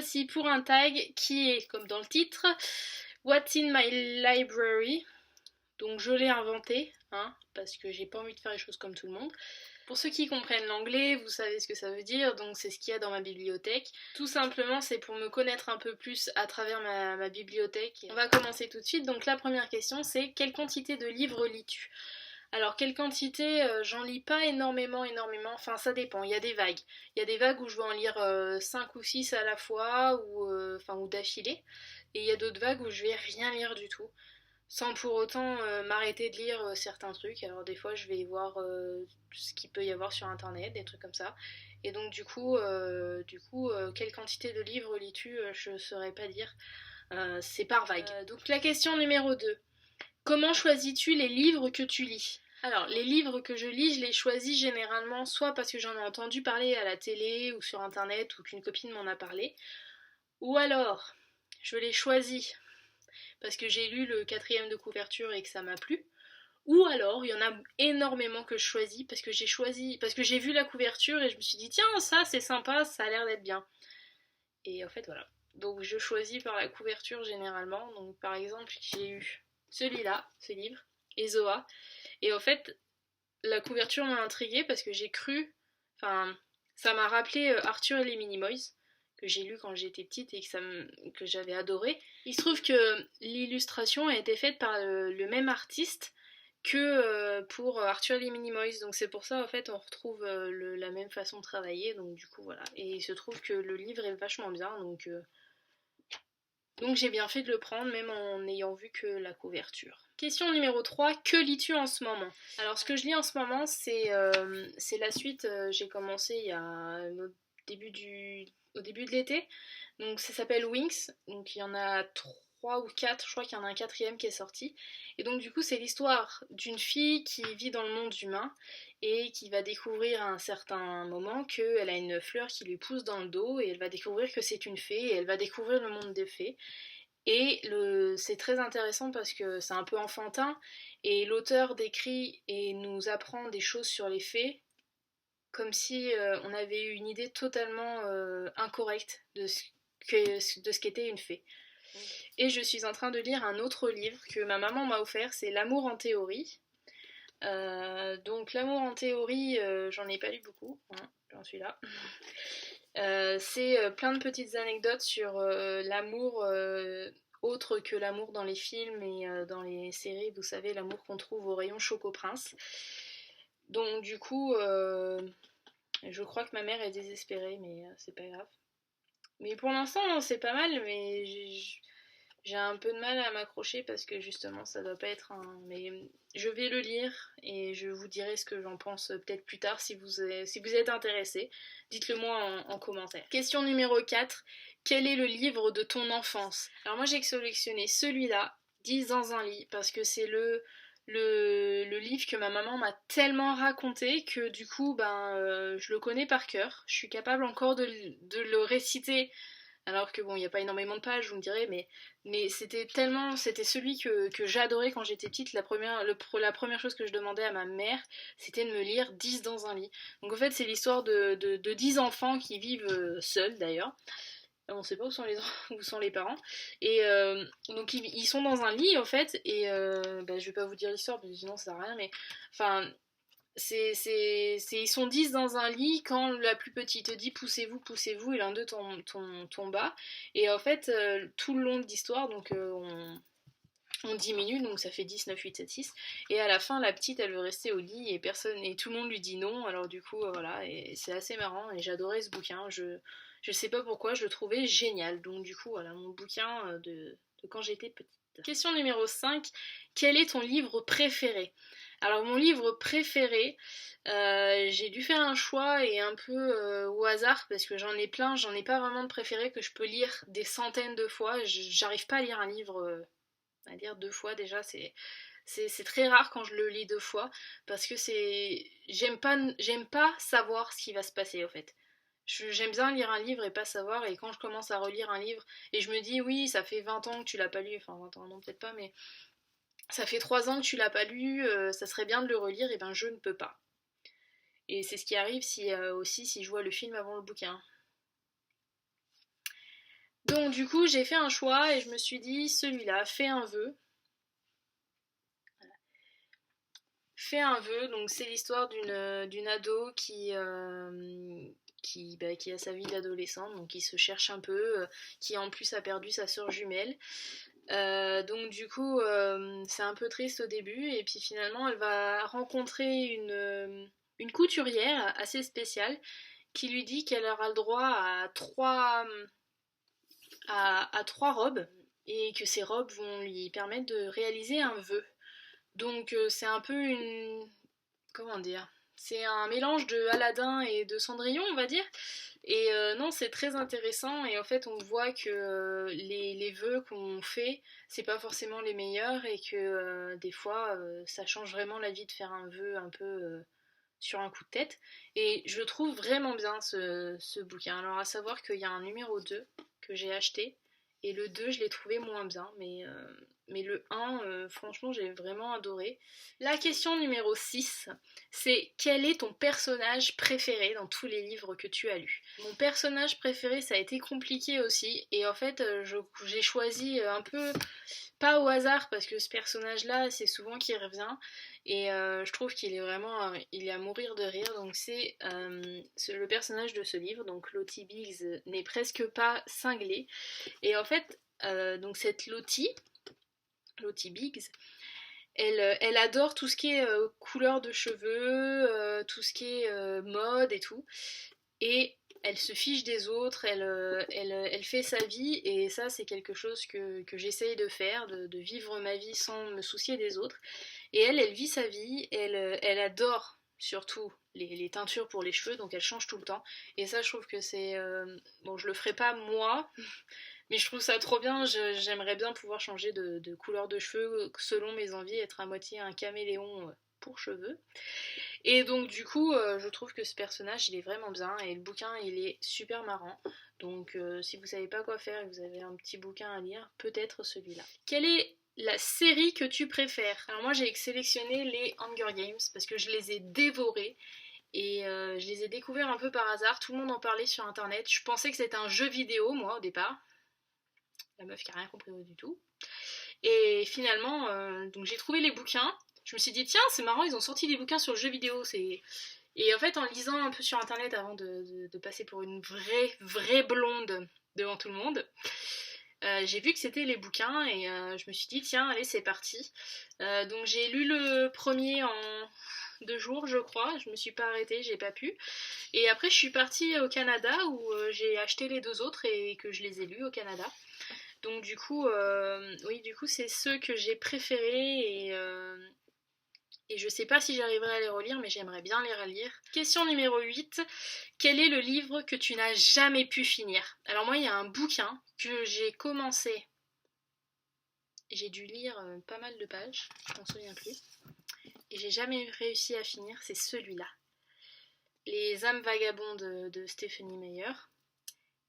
fois-ci pour un tag qui est, comme dans le titre, What's in my library? Donc je l'ai inventé, hein, parce que j'ai pas envie de faire les choses comme tout le monde. Pour ceux qui comprennent l'anglais, vous savez ce que ça veut dire, donc c'est ce qu'il y a dans ma bibliothèque. Tout simplement, c'est pour me connaître un peu plus à travers ma bibliothèque. On va commencer tout de suite. Donc la première question, c'est quelle quantité de livres lis-tu? Alors, quelle quantité? J'en lis pas énormément, enfin ça dépend, il y a des vagues. Il y a des vagues où je vais en lire 5 ou 6 à la fois, ou d'affilée. Et il y a d'autres vagues où je vais rien lire du tout, sans pour autant m'arrêter de lire certains trucs. Alors des fois je vais voir ce qu'il peut y avoir sur internet, des trucs comme ça. Et donc quelle quantité de livres lis-tu? Je saurais pas dire. C'est par vague. Donc la question numéro 2. Comment choisis-tu les livres que tu lis? Alors, les livres que je lis, je les choisis généralement soit parce que j'en ai entendu parler à la télé ou sur internet ou qu'une copine m'en a parlé, ou alors je les choisis parce que j'ai lu le 4e de couverture et que ça m'a plu, ou alors il y en a énormément que je choisis parce que j'ai vu la couverture et je me suis dit tiens ça c'est sympa, ça a l'air d'être bien. Et en fait voilà. Donc je choisis par la couverture généralement. Donc par exemple j'ai eu celui-là, ce livre, Ezoa. Et en fait, la couverture m'a intriguée parce que j'ai cru. Enfin, ça m'a rappelé Arthur et les Minimoys, que j'ai lu quand j'étais petite et que j'avais adoré. Il se trouve que l'illustration a été faite par le même artiste que pour Arthur et les Minimoys. Donc c'est pour ça, en fait, on retrouve la même façon de travailler. Donc du coup, voilà. Et il se trouve que le livre est vachement bien. Donc j'ai bien fait de le prendre, même en n'ayant vu que la couverture. Question numéro 3, que lis-tu en ce moment? Alors ce que je lis en ce moment, c'est la suite, j'ai commencé au début de l'été. Donc ça s'appelle Wings, donc il y en a 3 ou 4, je crois qu'il y en a un 4e qui est sorti. Et donc du coup c'est l'histoire d'une fille qui vit dans le monde humain et qui va découvrir à un certain moment qu'elle a une fleur qui lui pousse dans le dos et elle va découvrir que c'est une fée et elle va découvrir le monde des fées. Et c'est très intéressant parce que c'est un peu enfantin et l'auteur décrit et nous apprend des choses sur les fées comme si on avait eu une idée totalement incorrecte de ce qu'était une fée. Et je suis en train de lire un autre livre que ma maman m'a offert, c'est L'amour en théorie. Donc L'amour en théorie, j'en ai pas lu beaucoup, hein, j'en suis là. C'est plein de petites anecdotes sur l'amour autre que l'amour dans les films et dans les séries, vous savez, l'amour qu'on trouve au rayon Choco Prince. Donc du coup, je crois que ma mère est désespérée, mais c'est pas grave. Mais pour l'instant, c'est pas mal, mais j'ai un peu de mal à m'accrocher parce que justement, ça doit pas être un... Mais je vais le lire et je vous dirai ce que j'en pense peut-être plus tard si vous êtes intéressé. Dites-le moi en commentaire. Question numéro 4. Quel est le livre de ton enfance? Alors moi j'ai sélectionné celui-là, 10 dans un lit, parce que c'est le livre que ma maman m'a tellement raconté que du coup je le connais par cœur. Je suis capable encore de le réciter alors que bon, il n'y a pas énormément de pages, vous me direz, mais c'était celui que j'adorais quand j'étais petite. La première chose que je demandais à ma mère, c'était de me lire 10 dans un lit. Donc en fait, c'est l'histoire de 10 enfants qui vivent seuls d'ailleurs. On ne sait pas où sont les parents. Et donc ils sont dans un lit en fait, et je vais pas vous dire l'histoire parce que sinon ça sert à rien, mais enfin ils sont 10 dans un lit quand la plus petite dit poussez-vous, poussez-vous, et l'un d'eux tombe bas. Et en fait, tout le long de l'histoire, donc on diminue, donc ça fait 10, 9, 8, 7, 6. Et à la fin, la petite, elle veut rester au lit et tout le monde lui dit non. Alors du coup, voilà, et c'est assez marrant. Et j'adorais ce bouquin. Je sais pas pourquoi, je le trouvais génial. Donc du coup, voilà, mon bouquin de quand j'étais petite. Question numéro 5. Quel est ton livre préféré? Alors mon livre préféré, j'ai dû faire un choix et un peu au hasard parce que j'en ai plein, j'en ai pas vraiment de préféré que je peux lire des centaines de fois. J'arrive pas à lire un livre à lire 2 fois déjà, c'est très rare quand je le lis 2 fois parce que j'aime pas savoir ce qui va se passer en fait. J'aime bien lire un livre et pas savoir, et quand je commence à relire un livre et je me dis oui ça fait 20 ans que tu l'as pas lu, enfin 20 ans non peut-être pas, mais ça fait 3 ans que tu l'as pas lu, ça serait bien de le relire, et ben je ne peux pas. Et c'est ce qui arrive aussi si je vois le film avant le bouquin. Donc du coup j'ai fait un choix et je me suis dit celui-là, fais un vœu. Fais un vœu, donc c'est l'histoire d'une ado qui a sa vie d'adolescente, donc qui se cherche un peu, qui en plus a perdu sa sœur jumelle. Donc du coup, c'est un peu triste au début, et puis finalement, elle va rencontrer une couturière assez spéciale qui lui dit qu'elle aura le droit à trois robes, et que ces robes vont lui permettre de réaliser un vœu. Donc c'est un peu une... Comment dire? C'est un mélange de Aladdin et de Cendrillon, on va dire. Et non, c'est très intéressant. Et en fait, on voit que les vœux qu'on fait, c'est pas forcément les meilleurs. Et que des fois, ça change vraiment la vie de faire un vœu un peu sur un coup de tête. Et je trouve vraiment bien ce bouquin. Alors, à savoir qu'il y a un numéro 2 que j'ai acheté. Et le 2, je l'ai trouvé moins bien. Mais le 1, franchement, j'ai vraiment adoré. La question numéro 6, c'est quel est ton personnage préféré dans tous les livres que tu as lus? Mon personnage préféré, ça a été compliqué aussi, et en fait, j'ai choisi un peu, pas au hasard, parce que ce personnage-là, c'est souvent qui revient, et je trouve qu'il est vraiment, il est à mourir de rire, donc c'est le personnage de ce livre, donc Lottie Biggs n'est presque pas cinglée, et en fait, donc cette Lottie Biggs, elle adore tout ce qui est couleur de cheveux, tout ce qui est mode et tout. Et elle se fiche des autres, elle fait sa vie, et ça c'est quelque chose que j'essaye de faire, de vivre ma vie sans me soucier des autres. Et elle vit sa vie, elle adore surtout les teintures pour les cheveux, donc elle change tout le temps. Et ça je trouve que c'est... bon, je le ferai pas moi, mais je trouve ça trop bien, j'aimerais bien pouvoir changer de couleur de cheveux selon mes envies, être à moitié un caméléon pour cheveux. Et donc du coup, je trouve que ce personnage, il est vraiment bien, et le bouquin, il est super marrant. Donc si vous savez pas quoi faire et que vous avez un petit bouquin à lire, peut-être celui-là. Quelle est la série que tu préfères? Alors moi, j'ai sélectionné les Hunger Games parce que je les ai dévorés. Et je les ai découverts un peu par hasard, tout le monde en parlait sur internet. Je pensais que c'était un jeu vidéo, moi, au départ. La meuf qui a rien compris du tout. Et finalement, donc j'ai trouvé les bouquins. Je me suis dit, tiens, c'est marrant, ils ont sorti des bouquins sur le jeu vidéo. Et en fait, en lisant un peu sur internet avant de passer pour une vraie blonde devant tout le monde, j'ai vu que c'était les bouquins, et je me suis dit, tiens, allez, c'est parti. Donc j'ai lu le premier en 2 jours, je crois. Je me suis pas arrêtée, j'ai pas pu. Et après, je suis partie au Canada où j'ai acheté les 2 autres et que je les ai lus au Canada. Donc du coup, oui, du coup c'est ceux que j'ai préférés, et je sais pas si j'arriverai à les relire, mais j'aimerais bien les relire. Question numéro 8, quel est le livre que tu n'as jamais pu finir? Alors moi, il y a un bouquin que j'ai commencé, j'ai dû lire pas mal de pages, je m'en souviens plus, et j'ai jamais réussi à finir, c'est celui-là. Les âmes vagabondes de Stephenie Meyer.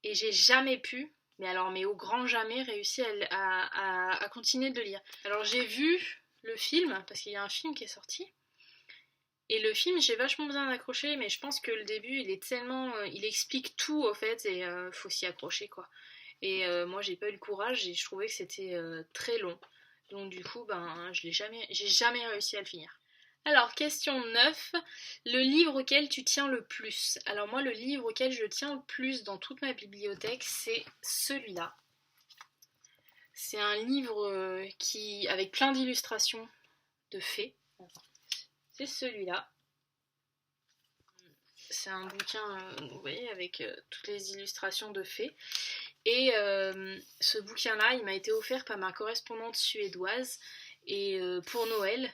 Et j'ai jamais pu, mais au grand jamais, réussi à continuer de lire. Alors j'ai vu le film, parce qu'il y a un film qui est sorti, et le film j'ai vachement bien accroché, mais je pense que le début il est tellement... il explique tout en fait, et faut s'y accrocher quoi. Et moi j'ai pas eu le courage, et je trouvais que c'était très long. Donc du coup, j'ai jamais réussi à le finir. Alors, question 9, le livre auquel tu tiens le plus? Alors moi, le livre auquel je tiens le plus dans toute ma bibliothèque, c'est celui-là. C'est un livre avec plein d'illustrations de fées. C'est celui-là. C'est un bouquin, vous voyez, avec toutes les illustrations de fées. Et ce bouquin-là, il m'a été offert par ma correspondante suédoise, et pour Noël.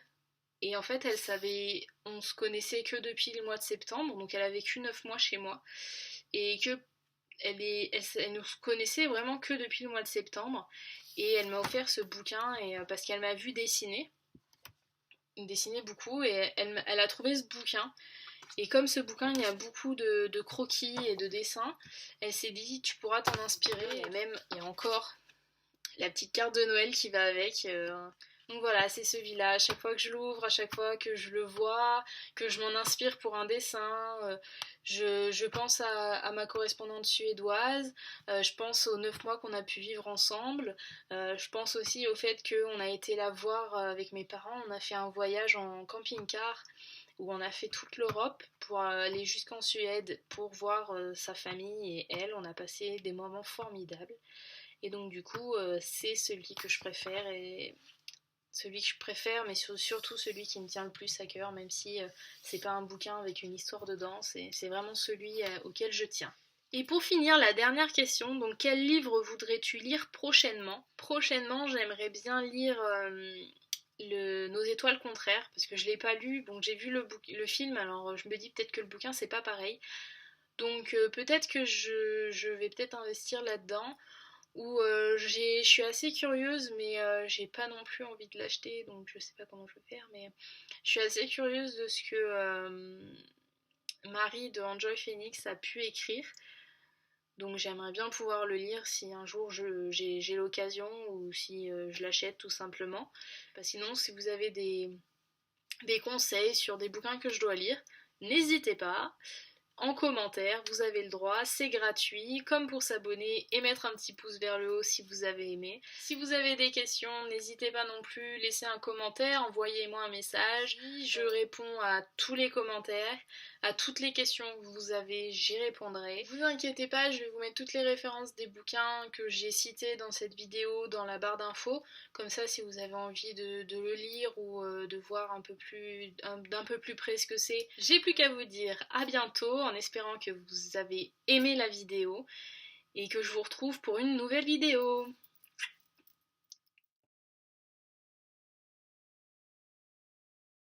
Et en fait, on se connaissait que depuis le mois de septembre, donc elle a vécu 9 mois chez moi, et que elle nous connaissait vraiment que depuis le mois de septembre, et elle m'a offert ce bouquin, et parce qu'elle m'a vu dessiner beaucoup, et elle a trouvé ce bouquin, et comme ce bouquin, il y a beaucoup de croquis et de dessins, elle s'est dit, tu pourras t'en inspirer, et même, il y a encore la petite carte de Noël qui va avec, Donc voilà, c'est celui-là. À chaque fois que je l'ouvre, à chaque fois que je le vois, que je m'en inspire pour un dessin, je pense à ma correspondante suédoise, je pense aux 9 mois qu'on a pu vivre ensemble, je pense aussi au fait qu'on a été la voir avec mes parents, on a fait un voyage en camping-car où on a fait toute l'Europe pour aller jusqu'en Suède pour voir sa famille et elle. On a passé des moments formidables. Et donc du coup, c'est celui que je préfère, mais surtout celui qui me tient le plus à cœur, même si c'est pas un bouquin avec une histoire dedans, c'est vraiment celui auquel je tiens. Et pour finir, la dernière question, donc quel livre voudrais-tu lire prochainement? Prochainement, j'aimerais bien lire Nos étoiles contraires, parce que je l'ai pas lu, donc j'ai vu le film, alors je me dis peut-être que le bouquin c'est pas pareil. Donc peut-être que je vais peut-être investir là-dedans. Ou je suis assez curieuse, mais j'ai pas non plus envie de l'acheter, donc je sais pas comment je vais faire, mais je suis assez curieuse de ce que Marie de Enjoy Phoenix a pu écrire. Donc j'aimerais bien pouvoir le lire si un jour j'ai l'occasion ou si je l'achète tout simplement. Bah, sinon, si vous avez des conseils sur des bouquins que je dois lire, n'hésitez pas. En commentaire, vous avez le droit, c'est gratuit, comme pour s'abonner et mettre un petit pouce vers le haut si vous avez aimé. Si vous avez des questions, n'hésitez pas non plus, laissez un commentaire, envoyez-moi un message. Je réponds à tous les commentaires, à toutes les questions que vous avez, j'y répondrai. Vous inquiétez pas, je vais vous mettre toutes les références des bouquins que j'ai cités dans cette vidéo dans la barre d'infos. Comme ça, si vous avez envie de le lire ou de voir d'un peu plus près ce que c'est, j'ai plus qu'à vous dire à bientôt en espérant que vous avez aimé la vidéo et que je vous retrouve pour une nouvelle vidéo.